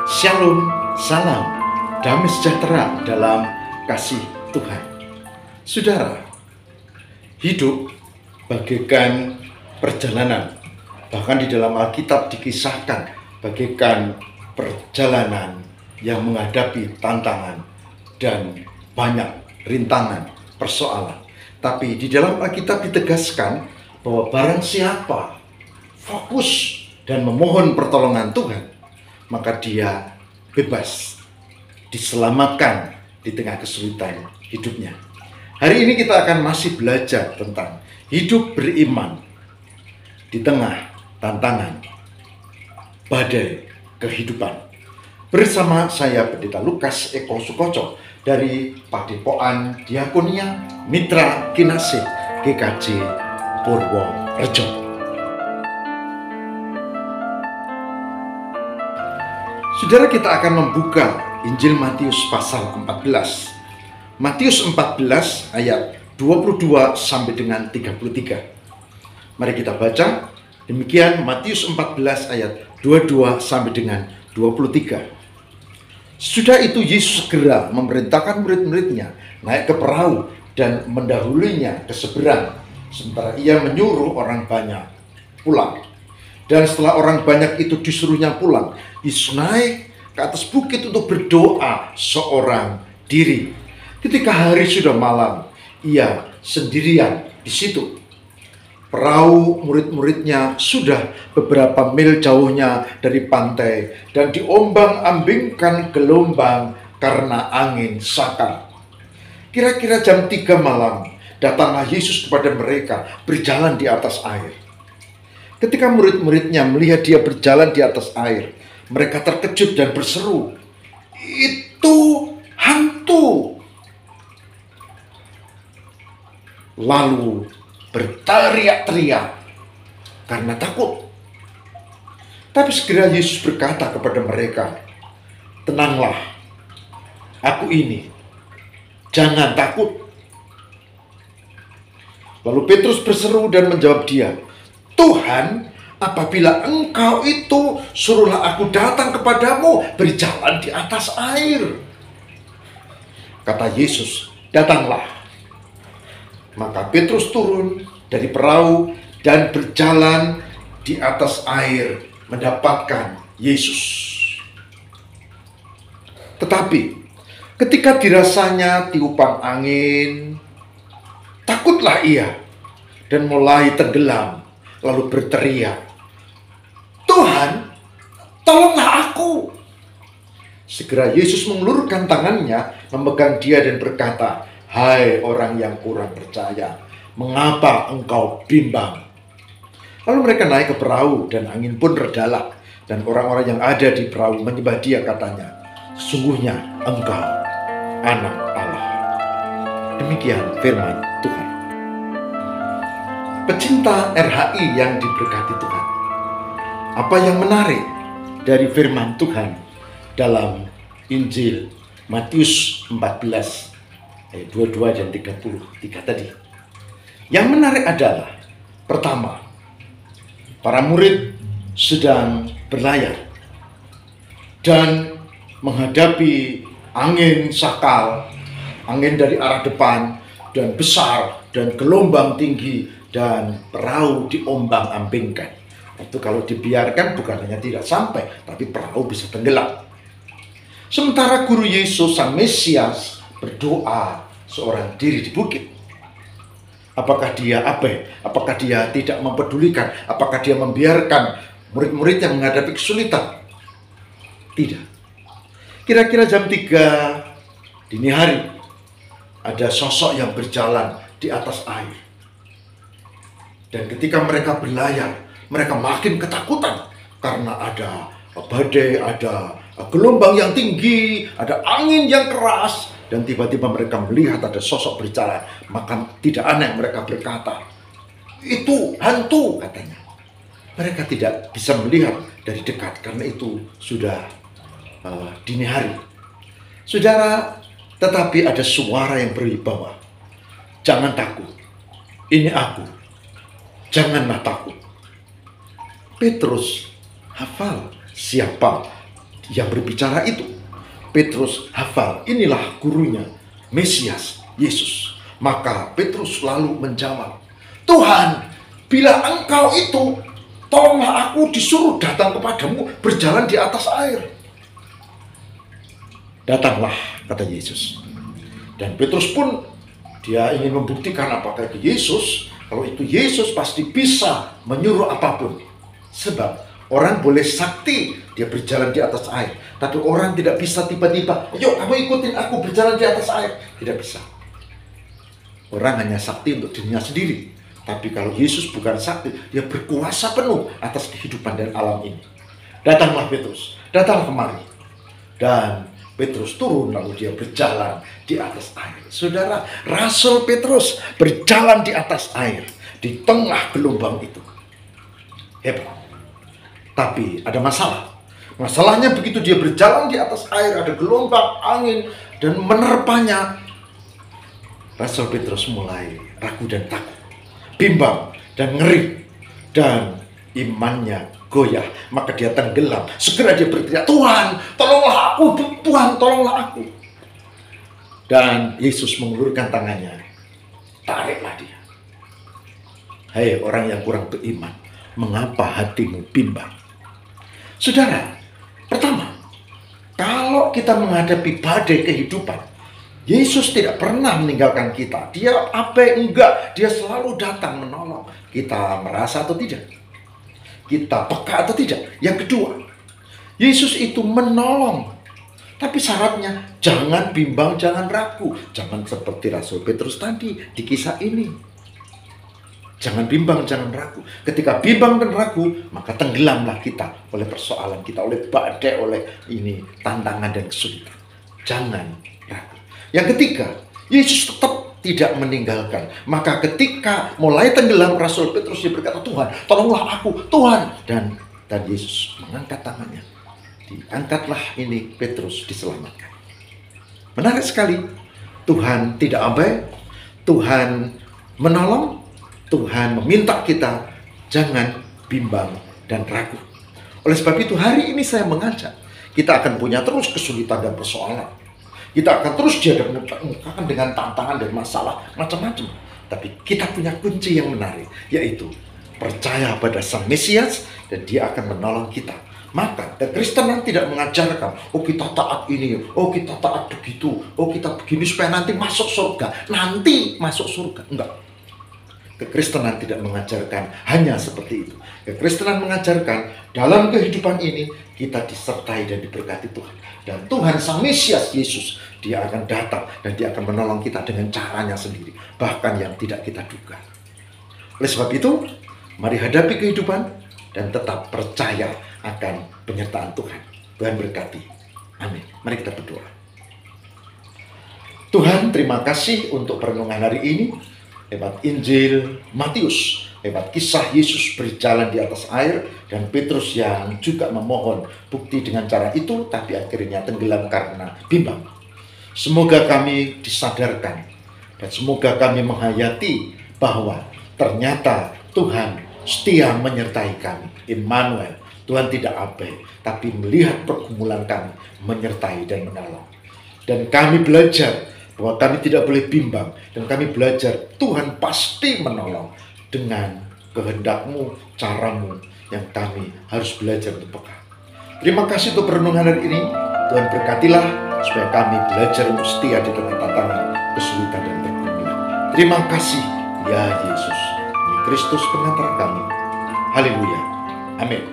Shalom, salam, damai sejahtera dalam kasih Tuhan. Saudara, hidup bagaikan perjalanan. Bahkan di dalam Alkitab dikisahkan bagaikan perjalanan yang menghadapi tantangan dan banyak rintangan, persoalan. Tapi di dalam Alkitab ditegaskan bahwa barang siapa fokus dan memohon pertolongan Tuhan, maka dia bebas, diselamatkan di tengah kesulitan hidupnya. Hari ini kita akan masih belajar tentang hidup beriman di tengah tantangan, badai kehidupan. Bersama saya Pendeta Lukas Eko Sukoco dari Padepokan Diakonia Mitra Kinasih GKJ Purworejo. Saudara, kita akan membuka Injil Matius pasal 14. Matius 14 ayat 22 sampai dengan 33. Mari kita baca. Demikian Matius 14 ayat 22 sampai dengan 23. Sudah itu Yesus segera memerintahkan murid-muridnya naik ke perahu dan mendahulunya ke seberang, sementara ia menyuruh orang banyak pulang. Dan setelah orang banyak itu disuruhnya pulang, Yesus naik ke atas bukit untuk berdoa seorang diri. Ketika hari sudah malam, ia sendirian di situ. Perahu murid-muridnya sudah beberapa mil jauhnya dari pantai dan diombang-ambingkan gelombang karena angin sakal. Kira-kira jam 3 malam, datanglah Yesus kepada mereka berjalan di atas air. Ketika murid-muridnya melihat dia berjalan di atas air, mereka terkejut dan berseru, "Itu hantu!" Lalu berteriak-teriak karena takut. Tapi segera Yesus berkata kepada mereka, "Tenanglah, aku ini, jangan takut." Lalu Petrus berseru dan menjawab dia, "Tuhan, apabila Engkau itu, suruhlah aku datang kepadamu berjalan di atas air." Kata Yesus, "Datanglah." Maka Petrus turun dari perahu dan berjalan di atas air mendapatkan Yesus. Tetapi ketika dirasanya tiupan angin, takutlah ia dan mulai tenggelam. Lalu berteriak, "Tuhan, tolonglah aku." Segera Yesus mengulurkan tangannya, memegang dia dan berkata, "Hai orang yang kurang percaya, mengapa engkau bimbang?" Lalu mereka naik ke perahu dan angin pun redalah. Dan orang-orang yang ada di perahu menyembah dia, katanya, "Sesungguhnya engkau anak Allah." Demikian firman Tuhan. Pecinta RHI yang diberkati Tuhan, apa yang menarik dari firman Tuhan dalam Injil Matius 14 ayat 22 dan 33 tadi? Yang menarik adalah, pertama, para murid sedang berlayar dan menghadapi angin sakal, angin dari arah depan dan besar dan gelombang tinggi, dan perahu diombang-ambingkan. Itu kalau dibiarkan bukan hanya tidak sampai, tapi perahu bisa tenggelam. Sementara guru Yesus Sang Mesias berdoa seorang diri di bukit. Apakah dia abai? Apakah dia tidak mempedulikan? Apakah dia membiarkan murid-murid yang menghadapi kesulitan? Tidak. Kira-kira jam 3 dini hari, ada sosok yang berjalan di atas air. Dan ketika mereka berlayar, mereka makin ketakutan karena ada badai, ada gelombang yang tinggi, ada angin yang keras, dan tiba-tiba mereka melihat ada sosok berjalan. Maka tidak aneh mereka berkata, "Itu hantu," katanya. Mereka tidak bisa melihat dari dekat karena itu sudah dini hari. Saudara, tetapi ada suara yang berwibawa, "Jangan takut, ini aku. Janganlah takut." Petrus hafal siapa yang berbicara itu. Petrus hafal, inilah gurunya, Mesias, Yesus. Maka Petrus lalu menjawab, Tuhan, bila engkau itu, tolonglah aku disuruh datang kepadamu berjalan di atas air. Datanglah, kata Yesus. Dan Petrus pun dia ingin membuktikan apakah itu Yesus. Kalau itu Yesus pasti bisa menyuruh apapun. Sebab orang boleh sakti dia berjalan di atas air. Tapi orang tidak bisa tiba-tiba, yuk kamu ikutin aku berjalan di atas air. Tidak bisa. Orang hanya sakti untuk dirinya sendiri. Tapi kalau Yesus bukan sakti, dia berkuasa penuh atas kehidupan dan alam ini. Datanglah Petrus, datang kemari. Dan Petrus turun lalu dia berjalan di atas air. Saudara, Rasul Petrus berjalan di atas air di tengah gelombang itu. Hebat. Tapi ada masalah. Masalahnya begitu dia berjalan di atas air, ada gelombang, angin, dan menerpanya. Rasul Petrus mulai ragu dan takut, bimbang dan ngeri, dan imannya goyah. Maka dia tenggelam. Segera dia berteriak, Tuhan, tolonglah aku, Tuhan, tolonglah aku. Dan Yesus mengulurkan tangannya, tariklah dia. Hai orang yang kurang beriman, mengapa hatimu bimbang? Saudara, pertama, kalau kita menghadapi badai kehidupan, Yesus tidak pernah meninggalkan kita. Dia enggak, dia selalu datang menolong. Kita merasa atau tidak? Kita peka atau tidak? Yang kedua, Yesus itu menolong. Tapi syaratnya, jangan bimbang, jangan ragu. Jangan seperti Rasul Petrus tadi di kisah ini. Jangan bimbang, jangan ragu. Ketika bimbang dan ragu, maka tenggelamlah kita oleh persoalan kita, oleh badai, oleh ini tantangan dan kesulitan. Jangan ragu. Yang ketiga, Yesus tetap tidak meninggalkan. Maka ketika mulai tenggelam, Rasul Petrus dia berkata, Tuhan, tolonglah aku, Tuhan. Dan Yesus mengangkat tangannya. Diangkatlah ini Petrus, diselamatkan. Menarik sekali. Tuhan tidak abai. Tuhan menolong. Tuhan meminta kita jangan bimbang dan ragu. Oleh sebab itu hari ini saya mengajak, kita akan punya terus kesulitan dan persoalan. Kita akan terus dihadapkan dengan tantangan dan masalah macam-macam. Tapi kita punya kunci yang menarik, yaitu percaya pada Sang Mesias dan Dia akan menolong kita. Maka kekristenan tidak mengajarkan, oh kita taat ini, oh kita taat begitu, oh kita begini supaya nanti masuk surga. Nanti masuk surga. Enggak. Kekristenan tidak mengajarkan hanya seperti itu. Kekristenan mengajarkan dalam kehidupan ini kita disertai dan diberkati Tuhan. Dan Tuhan Sang Mesias Yesus, Dia akan datang dan Dia akan menolong kita dengan caranya sendiri. Bahkan yang tidak kita duga. Oleh sebab itu, mari hadapi kehidupan dan tetap percaya akan penyertaan Tuhan. Tuhan berkati. Amin. Mari kita berdoa. Tuhan, terima kasih untuk perenungan hari ini. Lewat Injil Matius, lewat kisah Yesus berjalan di atas air, dan Petrus yang juga memohon bukti dengan cara itu, tapi akhirnya tenggelam karena bimbang. Semoga kami disadarkan, dan semoga kami menghayati bahwa ternyata Tuhan setia menyertai kami. Immanuel, Tuhan tidak abai, tapi melihat pergumulan kami, menyertai dan menolong. Dan kami belajar bahwa kami tidak boleh bimbang, dan kami belajar Tuhan pasti menolong dengan kehendak-Mu, cara-Mu yang kami harus belajar untuk peka. Terima kasih untuk perenungan hari ini. Tuhan berkatilah supaya kami belajar untuk setia di tengah tantangan, kesulitan dan pergumulan. Terima kasih ya Yesus, ini Kristus pengantar kami. Haleluya. Amin.